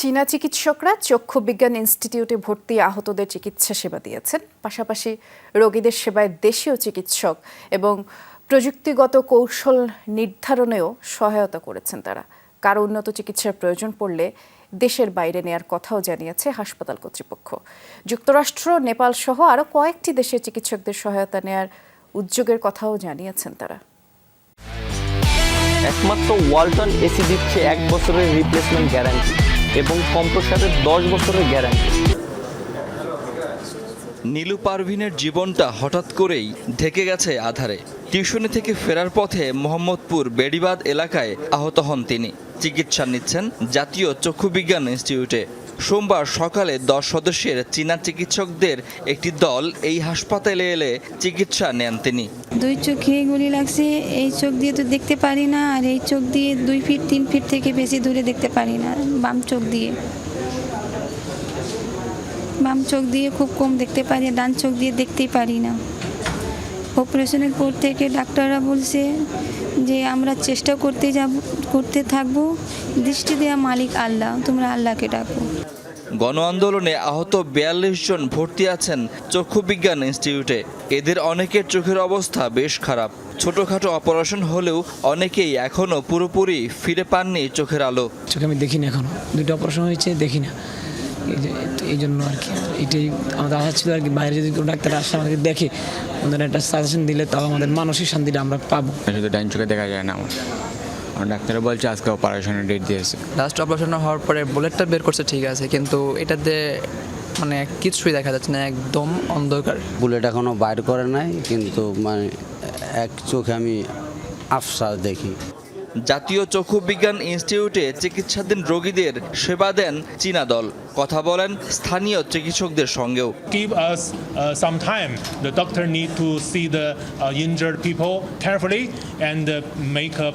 চীনা চিকিৎসকরা চক্ষু বিজ্ঞান ইনস্টিটিউটে ভর্তি আহতদের চিকিৎসা সেবা দিয়েছেন। পাশাপাশি রোগীদের সেবায় দেশীয় চিকিৎসক এবং প্রযুক্তিগত কৌশল নির্ধারণেও সহায়তা করেছেন তারা। কারো উন্নত চিকিৎসার প্রয়োজন পড়লে দেশের বাইরে নেয়ার কথাও জানিয়েছে হাসপাতাল কর্তৃপক্ষ। যুক্তরাষ্ট্র, নেপাল সহ আরও কয়েকটি দেশের চিকিৎসকদের সহায়তা নেয়ার উদ্যোগের কথাও জানিয়েছেন তারা। একমাত্র ওয়ালটন এসি দিচ্ছে 1 বছরের রিপ্লেসমেন্ট গ্যারান্টি এবং কম্প্রেসারের 10 বছরের গ্যারান্টি। নীলু পারভিনের জীবনটা হঠাৎ করেই ঢেকে গেছে আধারে। টিউশনি থেকে ফেরার পথে মোহাম্মদপুর বেড়িবাঁধ এলাকায় আহত হন তিনি। চিকিৎসা নিচ্ছেন জাতীয় চক্ষু বিজ্ঞান ইনস্টিটিউটে। সোমবার সকালে 10 সদস্যের চীনা চিকিৎসকদের একটি দল এই হাসপাতালে এলে চিকিৎসা নেন তিনি। 2 চোখে গুলি লাগছে, এই চোখ দিয়ে তো দেখতে পারি না, আর এই চোখ দিয়ে 2 ফিট 3 ফিট থেকে বেশি দূরে দেখতে পারি না। বাম চোখ দিয়ে খুব কম দেখতে পারি, ডান চোখ দিয়ে দেখতেই পারি না। অপারেশনের পর থেকে ডাক্তাররা বলছে যে আমরা চেষ্টা করতে থাকবো, দৃষ্টি দেওয়া মালিক আল্লাহ, তোমরা আল্লাহকে ডাকো। গণ আন্দোলনে আহত 42 জন ভর্তি আছেন চক্ষু বিজ্ঞান ইনস্টিটিউটে। এদের অনেকের চোখের অবস্থা বেশ খারাপ। ছোটখাটো অপারেশন হলেও অনেকেই এখনো পুরোপুরি ফিরে পাননি চোখের আলো। চোখে আমি দেখি না, এখনো 2টা অপারেশন হয়েছে, দেখি না। এই জন্য আর কি এটাই আমাদের আশা ছিল আর কি, বাইরে যদি কোনো ডাক্তার আসে আমাদের দেখে, ওদের একটা সাজেশন দিলে তাও আমাদের মানসিক শান্তিটা আমরা পাবো। শুধু ডান চোখে দেখা যায় না আমার ডাক্তার বলছে আজকে অপারেশনের ডেট দিয়েছে। লাস্ট অপারেশন হওয়ার পরে বুলেটটা বের করছে, ঠিক আছে, কিন্তু এটাতে মানে কিছুই দেখা যাচ্ছে না, একদম অন্ধকার। বুলেট এখনো বাইর করে নাই, কিন্তু মানে এক চোখে আমি আফসার দেখি। জাতীয় চক্ষু বিজ্ঞান ইনস্টিটিউটে চিকিৎসাধীন রোগীদের সেবা দেন চীনা দল। কথা বলেন স্থানীয় চিকিৎসকদের সঙ্গেও। Give us some time. The doctor need to see the injured people carefully and make a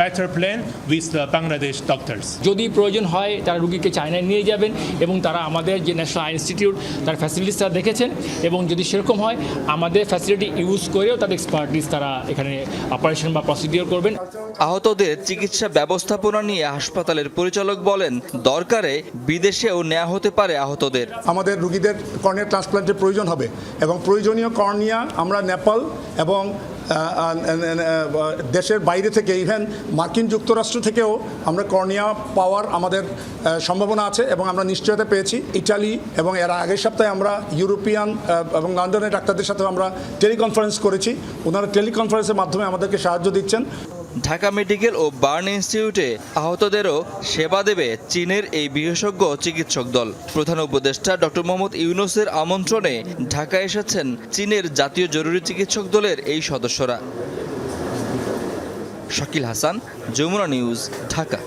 better plan with the Bangladesh doctors. যদি প্রয়োজন হয় তারা রোগীকে চায়নায় নিয়ে যাবেন এবং তারা আমাদের যে ন্যাশনাল আই ইনস্টিটিউট তার ফ্যাসিলিটিস তারা দেখেছেন, এবং যদি সেরকম হয় আমাদের ফ্যাসিলিটি ইউজ করেও তাদের এক্সপার্টিস তারা এখানে অপারেশন বা প্রসিডিওর করবেন। আহতদের চিকিৎসা ব্যবস্থাপনা নিয়ে হাসপাতালের পরিচালক বলেন, দরকারে বিদেশেও নেওয়া হতে পারে আহতদের। আমাদের রোগীদের কর্নিয়া ট্রান্সপ্লান্টের প্রয়োজন হবে এবং প্রয়োজনীয় কর্নিয়া আমরা নেপাল এবং দেশের বাইরে থেকে, ইভেন মার্কিন যুক্তরাষ্ট্র থেকেও আমরা কর্নিয়া পাওয়ার আমাদের সম্ভাবনা আছে এবং আমরা নিশ্চয়তা পেয়েছি। ইটালি এবং এর আগের সপ্তাহে আমরা ইউরোপিয়ান এবং লন্ডনের ডাক্তারদের সাথে আমরা টেলিকনফারেন্স করেছি। ওনারা টেলিকনফারেন্সের মাধ্যমে আমাদেরকে সাহায্য দিচ্ছেন। ঢাকা মেডিকেল ও বার্ন ইনস্টিটিউটে আহতদেরও সেবা দেবে চীনের এই বিশেষজ্ঞ চিকিৎসক দল। প্রধান উপদেষ্টা ডক্টর মোহাম্মদ ইউনূসের আমন্ত্রণে ঢাকায় এসেছেন চীনের জাতীয় জরুরি চিকিৎসক দলের এই সদস্যরা। শাকিল হাসান, যমুনা নিউজ, ঢাকা।